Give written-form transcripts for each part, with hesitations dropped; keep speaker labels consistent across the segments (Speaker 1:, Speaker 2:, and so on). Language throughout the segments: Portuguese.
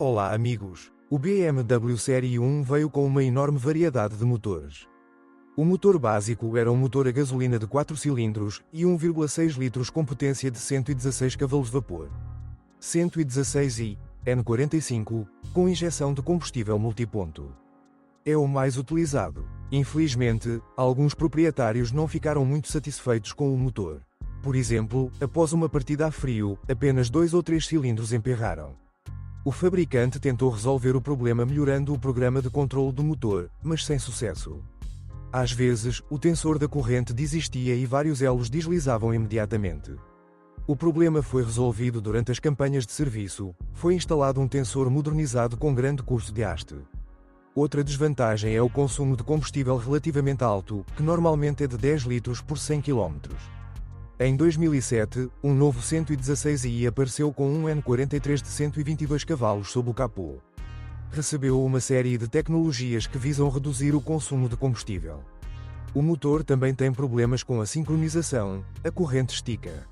Speaker 1: Olá amigos, o BMW Série 1 veio com uma enorme variedade de motores. O motor básico era um motor a gasolina de 4 cilindros e 1,6 litros com potência de 116 cavalos-vapor. 116i, N45, com injeção de combustível multiponto. É o mais utilizado. Infelizmente, alguns proprietários não ficaram muito satisfeitos com o motor. Por exemplo, após uma partida a frio, apenas 2 ou 3 cilindros emperraram. O fabricante tentou resolver o problema melhorando o programa de controle do motor, mas sem sucesso. Às vezes, o tensor da corrente desistia e vários elos deslizavam imediatamente. O problema foi resolvido durante as campanhas de serviço, foi instalado um tensor modernizado com grande curso de haste. Outra desvantagem é o consumo de combustível relativamente alto, que normalmente é de 10 litros por 100 km. Em 2007, um novo 116i apareceu com um N43 de 122 cavalos sob o capô. Recebeu uma série de tecnologias que visam reduzir o consumo de combustível. O motor também tem problemas com a sincronização, a corrente estica.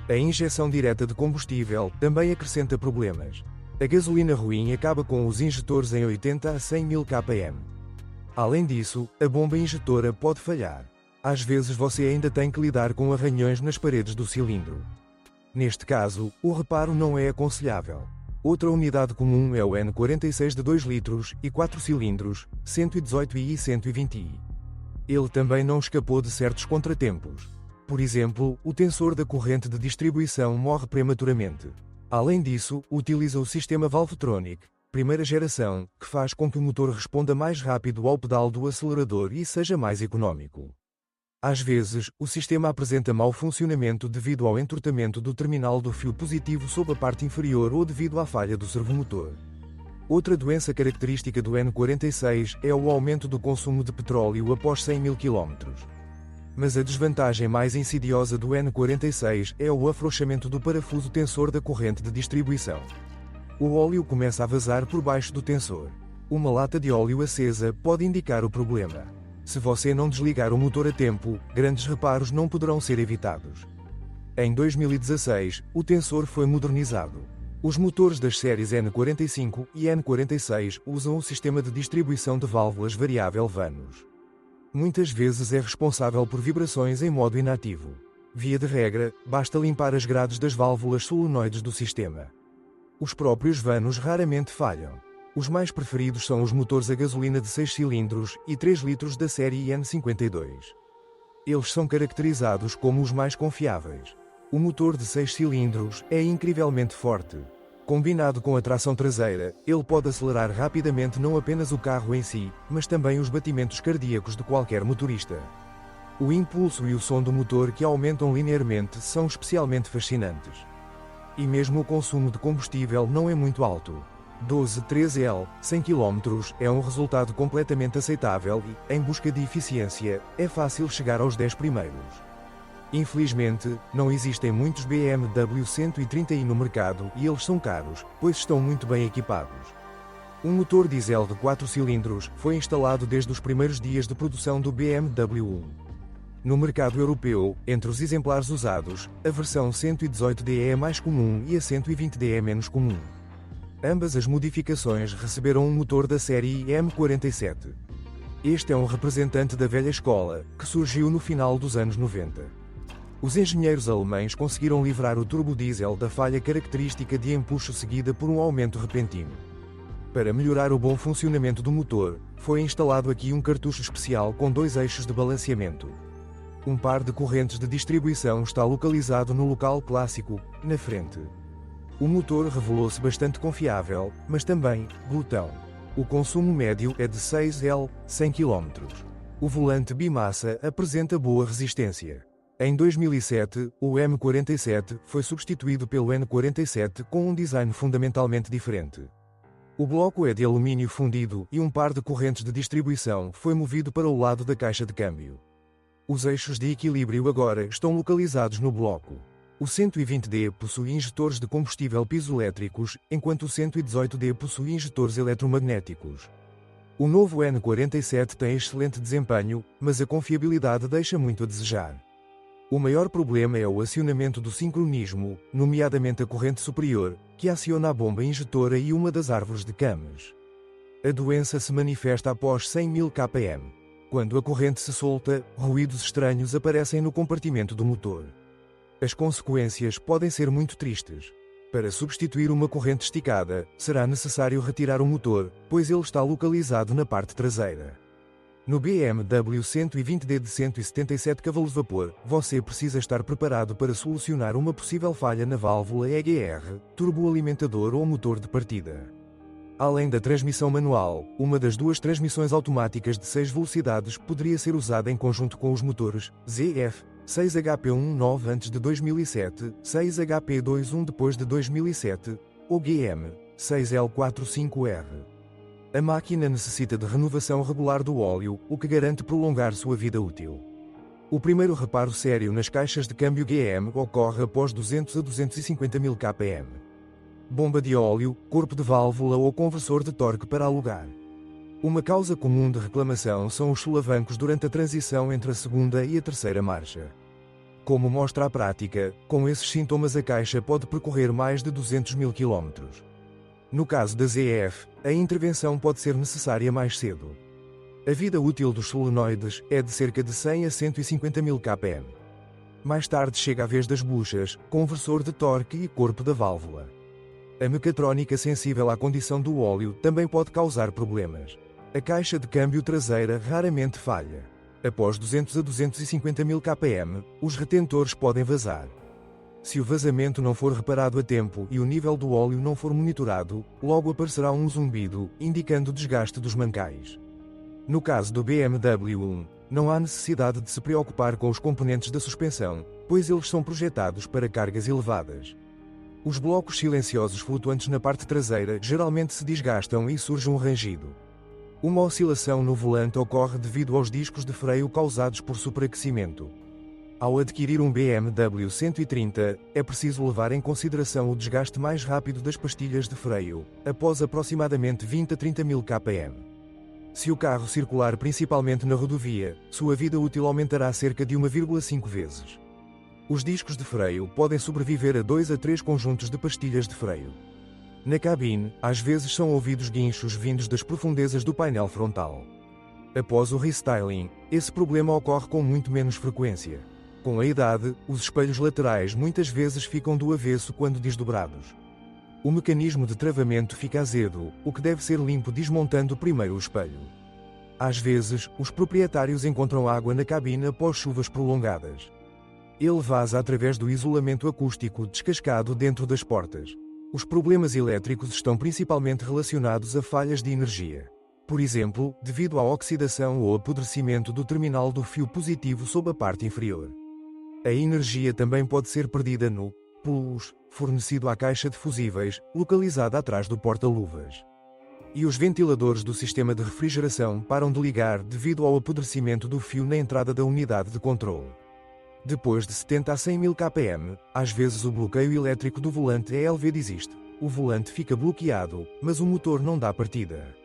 Speaker 1: A injeção direta de combustível também acrescenta problemas. A gasolina ruim acaba com os injetores em 80 a 100 mil km. Além disso, a bomba injetora pode falhar. Às vezes você ainda tem que lidar com arranhões nas paredes do cilindro. Neste caso, o reparo não é aconselhável. Outra unidade comum é o N46 de 2 litros e 4 cilindros, 118i e 120i. Ele também não escapou de certos contratempos. Por exemplo, o tensor da corrente de distribuição morre prematuramente. Além disso, utiliza o sistema Valvetronic, primeira geração, que faz com que o motor responda mais rápido ao pedal do acelerador e seja mais econômico. Às vezes, o sistema apresenta mau funcionamento devido ao entortamento do terminal do fio positivo sob a parte inferior ou devido à falha do servomotor. Outra doença característica do N46 é o aumento do consumo de petróleo após 100 mil km. Mas a desvantagem mais insidiosa do N46 é o afrouxamento do parafuso tensor da corrente de distribuição. O óleo começa a vazar por baixo do tensor. Uma lata de óleo acesa pode indicar o problema. Se você não desligar o motor a tempo, grandes reparos não poderão ser evitados. Em 2016, o tensor foi modernizado. Os motores das séries N45 e N46 usam o sistema de distribuição de válvulas variável Vanos. Muitas vezes é responsável por vibrações em modo inativo. Via de regra, basta limpar as grades das válvulas solenoides do sistema. Os próprios vanos raramente falham. Os mais preferidos são os motores a gasolina de 6 cilindros e 3 litros da série N52. Eles são caracterizados como os mais confiáveis. O motor de 6 cilindros é incrivelmente forte. Combinado com a tração traseira, ele pode acelerar rapidamente não apenas o carro em si, mas também os batimentos cardíacos de qualquer motorista. O impulso e o som do motor que aumentam linearmente são especialmente fascinantes. E mesmo o consumo de combustível não é muito alto. 12-13L, 100 km, é um resultado completamente aceitável e, em busca de eficiência, é fácil chegar aos 10 primeiros. Infelizmente, não existem muitos BMW 130i no mercado e eles são caros, pois estão muito bem equipados. Um motor diesel de 4 cilindros foi instalado desde os primeiros dias de produção do BMW 1. No mercado europeu, entre os exemplares usados, a versão 118D é a mais comum e a 120D é menos comum. Ambas as modificações receberam um motor da série M47. Este é um representante da velha escola, que surgiu no final dos anos 90. Os engenheiros alemães conseguiram livrar o turbodiesel da falha característica de empuxo seguida por um aumento repentino. Para melhorar o bom funcionamento do motor, foi instalado aqui um cartucho especial com 2 eixos de balanceamento. Um par de correntes de distribuição está localizado no local clássico, na frente. O motor revelou-se bastante confiável, mas também glutão. O consumo médio é de 6L, 100 km. O volante bimassa apresenta boa resistência. Em 2007, o M47 foi substituído pelo N47 com um design fundamentalmente diferente. O bloco é de alumínio fundido e um par de correntes de distribuição foi movido para o lado da caixa de câmbio. Os eixos de equilíbrio agora estão localizados no bloco. O 120D possui injetores de combustível piezoelétricos, enquanto o 118D possui injetores eletromagnéticos. O novo N47 tem excelente desempenho, mas a confiabilidade deixa muito a desejar. O maior problema é o acionamento do sincronismo, nomeadamente a corrente superior, que aciona a bomba injetora e uma das árvores de camas. A doença se manifesta após 100.000 km. Quando a corrente se solta, ruídos estranhos aparecem no compartimento do motor. As consequências podem ser muito tristes. Para substituir uma corrente esticada, será necessário retirar o motor, pois ele está localizado na parte traseira. No BMW 120D de 177 cavalos de vapor, você precisa estar preparado para solucionar uma possível falha na válvula EGR, turboalimentador ou motor de partida. Além da transmissão manual, uma das duas transmissões automáticas de 6 velocidades poderia ser usada em conjunto com os motores ZF 6HP19 antes de 2007, 6HP21 depois de 2007, ou GM 6L45R. A máquina necessita de renovação regular do óleo, o que garante prolongar sua vida útil. O primeiro reparo sério nas caixas de câmbio GM ocorre após 200 a 250.000 km. Bomba de óleo, corpo de válvula ou conversor de torque para alugar. Uma causa comum de reclamação são os solavancos durante a transição entre a segunda e a terceira marcha. Como mostra a prática, com esses sintomas a caixa pode percorrer mais de 200.000 km. No caso da ZF, a intervenção pode ser necessária mais cedo. A vida útil dos solenoides é de cerca de 100 a 150.000 km. Mais tarde chega a vez das buchas, conversor de torque e corpo da válvula. A mecatrónica sensível à condição do óleo também pode causar problemas. A caixa de câmbio traseira raramente falha. Após 200 a 250.000 km, os retentores podem vazar. Se o vazamento não for reparado a tempo e o nível do óleo não for monitorado, logo aparecerá um zumbido, indicando desgaste dos mancais. No caso do BMW 1, não há necessidade de se preocupar com os componentes da suspensão, pois eles são projetados para cargas elevadas. Os blocos silenciosos flutuantes na parte traseira geralmente se desgastam e surge um rangido. Uma oscilação no volante ocorre devido aos discos de freio causados por superaquecimento. Ao adquirir um BMW 130, é preciso levar em consideração o desgaste mais rápido das pastilhas de freio, após aproximadamente 20 a 30.000 km. Se o carro circular principalmente na rodovia, sua vida útil aumentará cerca de 1,5 vezes. Os discos de freio podem sobreviver a 2 a 3 conjuntos de pastilhas de freio. Na cabine, às vezes são ouvidos guinchos vindos das profundezas do painel frontal. Após o restyling, esse problema ocorre com muito menos frequência. Com a idade, os espelhos laterais muitas vezes ficam do avesso quando desdobrados. O mecanismo de travamento fica azedo, o que deve ser limpo desmontando primeiro o espelho. Às vezes, os proprietários encontram água na cabine após chuvas prolongadas. Ele vaza através do isolamento acústico descascado dentro das portas. Os problemas elétricos estão principalmente relacionados a falhas de energia. Por exemplo, devido à oxidação ou apodrecimento do terminal do fio positivo sob a parte inferior. A energia também pode ser perdida no plus, fornecido à caixa de fusíveis, localizada atrás do porta-luvas. E os ventiladores do sistema de refrigeração param de ligar devido ao apodrecimento do fio na entrada da unidade de controle. Depois de 70 a 100.000 km, às vezes o bloqueio elétrico do volante ELV desiste. O volante fica bloqueado, mas o motor não dá partida.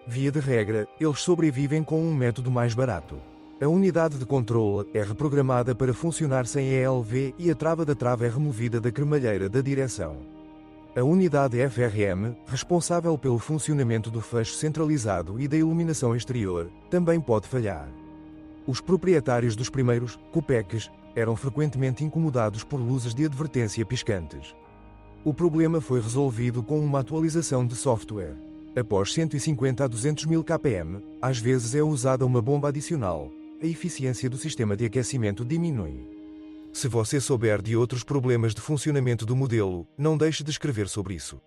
Speaker 1: Via de regra, eles sobrevivem com um método mais barato. A unidade de controle é reprogramada para funcionar sem ELV e a trava da trava é removida da cremalheira da direção. A unidade FRM, responsável pelo funcionamento do fecho centralizado e da iluminação exterior, também pode falhar. Os proprietários dos primeiros coupeques eram frequentemente incomodados por luzes de advertência piscantes. O problema foi resolvido com uma atualização de software. Após 150 a 200.000 km, às vezes é usada uma bomba adicional. A eficiência do sistema de aquecimento diminui. Se você souber de outros problemas de funcionamento do modelo, não deixe de escrever sobre isso.